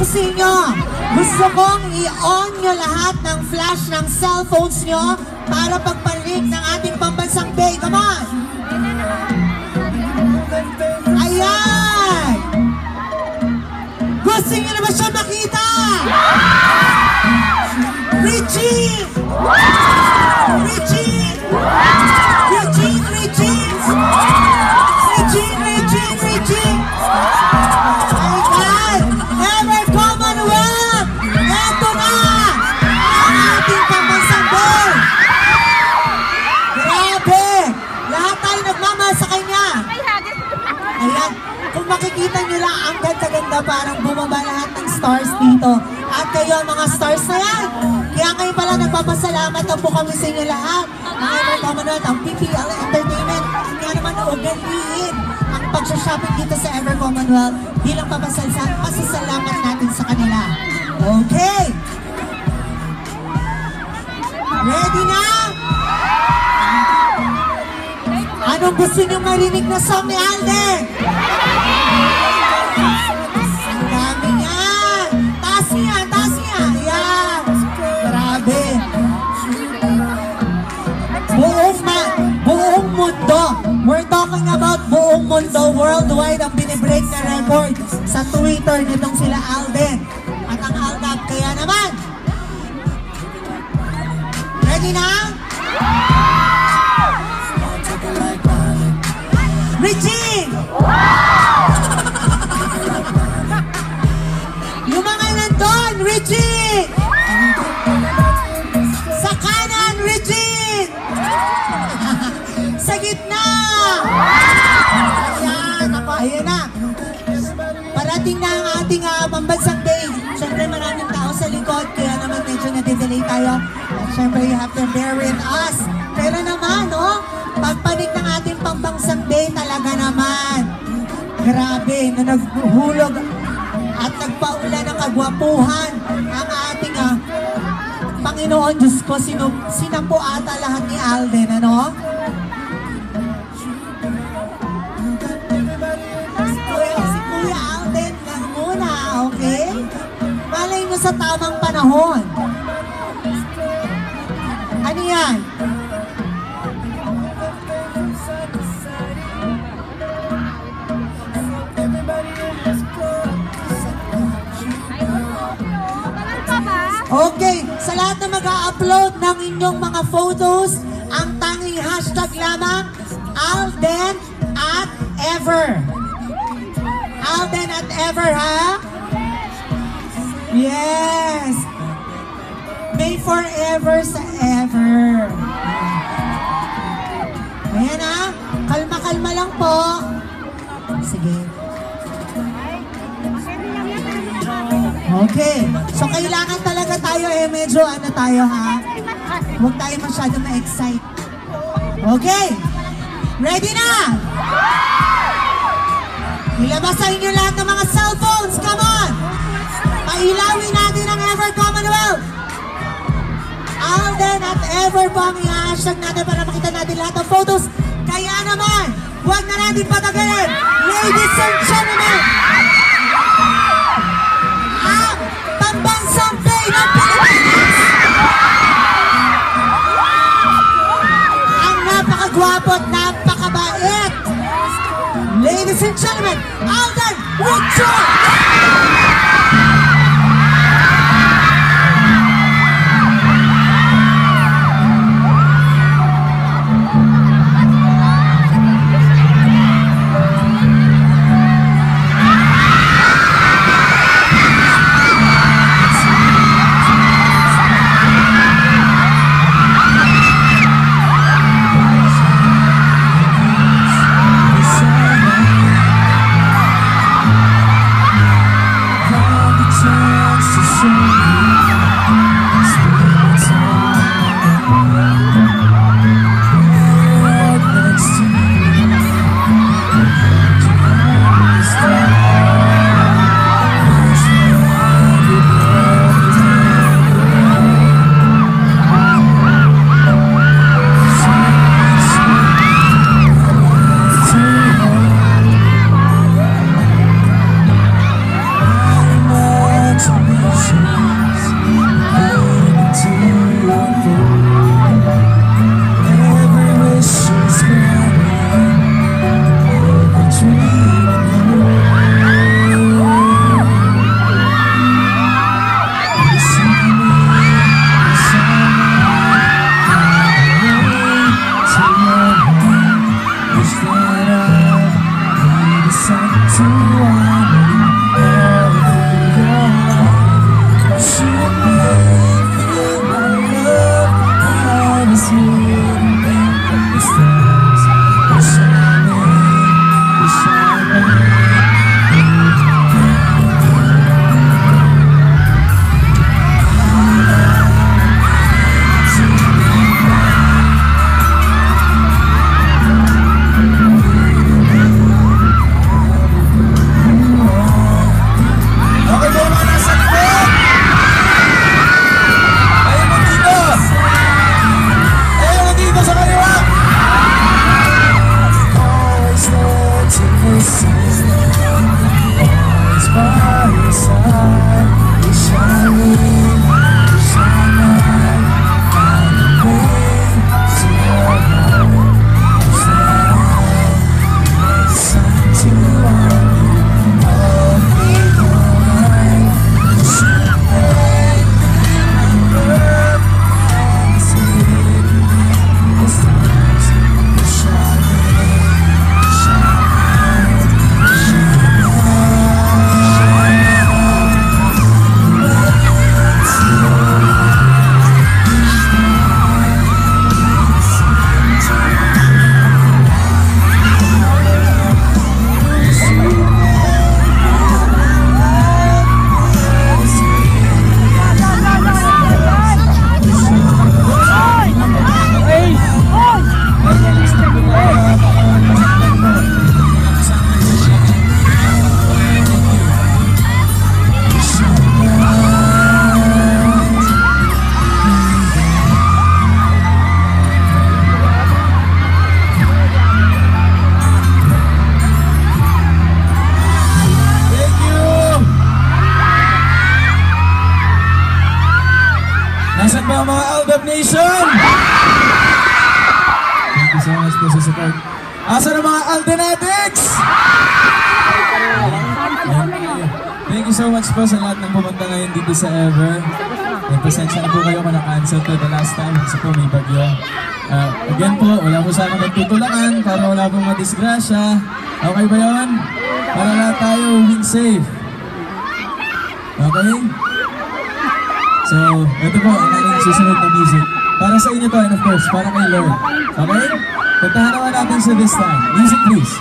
sa inyo, gusto kong i-on nyo lahat ng flash ng cellphones nyo para pagpalig ng ating pambansang bay. Come on! Ayan! Gusto nyo na ba siya makita? Regine! Regine! Regine! Regine! Regine! Regine! Regine! My God! Ever Commonwealth! Eto na! Ang ating pambansang bay! Grabe! Lahat tayo nagmamahal sa kanya! Ayan, kung makikita nyo lang, ang ganda-ganda, parang bumaba lahat ng stars dito. At kayo, mga stars na yan. Kaya ngayon pala, nagpapasalamat na po kami sa inyo lahat. Ang Ever Commonwealth, ang PPL Entertainment. Kaya naman, ugaliin ang pagsashopping dito sa Ever Commonwealth bilang pasasalamat natin sa kanila. Okay. Ready na? Anong gusto nyo marinig na song ni Alden? Ang dami niya! Taas niya! Taas niya! Ayan! Grabe! Buong mundo! We're talking about buong mundo, worldwide ang binibreak na record sa Twitter nitong sila Alden at ang Aldab. Kaya naman! Ready na? Regine! Yung mga nandun, Regine! Sa kanan, Regine! Sa gitna! Ayan, ako, ayan na. Parating na ang ating pambansang day. Siyempre maraming tao sa likod, kaya naman medyo nadidelay tayo. At siyempre, you have to bear with us. Pero naman, no? Pagpanik ng ating pambansang day talaga naman. Grabe, na naghuhulog at nagpaula ng kagwapuhan ang ating Panginoon Diyos ko. Sinapo ata lahat ni Alden, ano? Si Kuya Alden lang muna, okay? Malay mo sa tamang panahon. Ano yan? Okay, sa lahat na mag-a-upload ng inyong mga photos, ang tanging hashtag lamang, Alden at Ever. Alden at Ever, ha? Yes! May forever sa ever. Ayan ha, kalma-kalma lang po. Sige. Okay. So, kailangan talaga tayo medyo tayo ha. Huwag tayo masyado ma-excite. Okay. Ready na? Ilabas sa inyo lahat ng mga cellphones. Come on. Pailawin natin ang Ever Commonwealth. Alden at Ever po ang i-hashtag natin para makita natin lahat ng photos. Kaya naman, huwag na natin patagalin. Ladies and gentlemen, pambansang day ng Pilipinas! Ang napakagwapo at napakabait! Ladies and gentlemen, Alden Richard! Nasaan ba ang mga Aldab Nation? Thank you so much po sa support. Asan ang mga Aldenatics? Thank you so much po sa lahat ng pumunta ngayon dito sa Ever. Pasensya na po kayo kung na-cancel to the last time kasi po may bagyo. Again po, wala po sana magtutulaan para wala pong madisgrasya. Okay ba yun? Para lahat tayo win safe. Okay? So, ito po ang aking susunod na music. Para sa inyo to and of course, para kay Lord. Okay? Kantahan naman natin sa this time. Music please.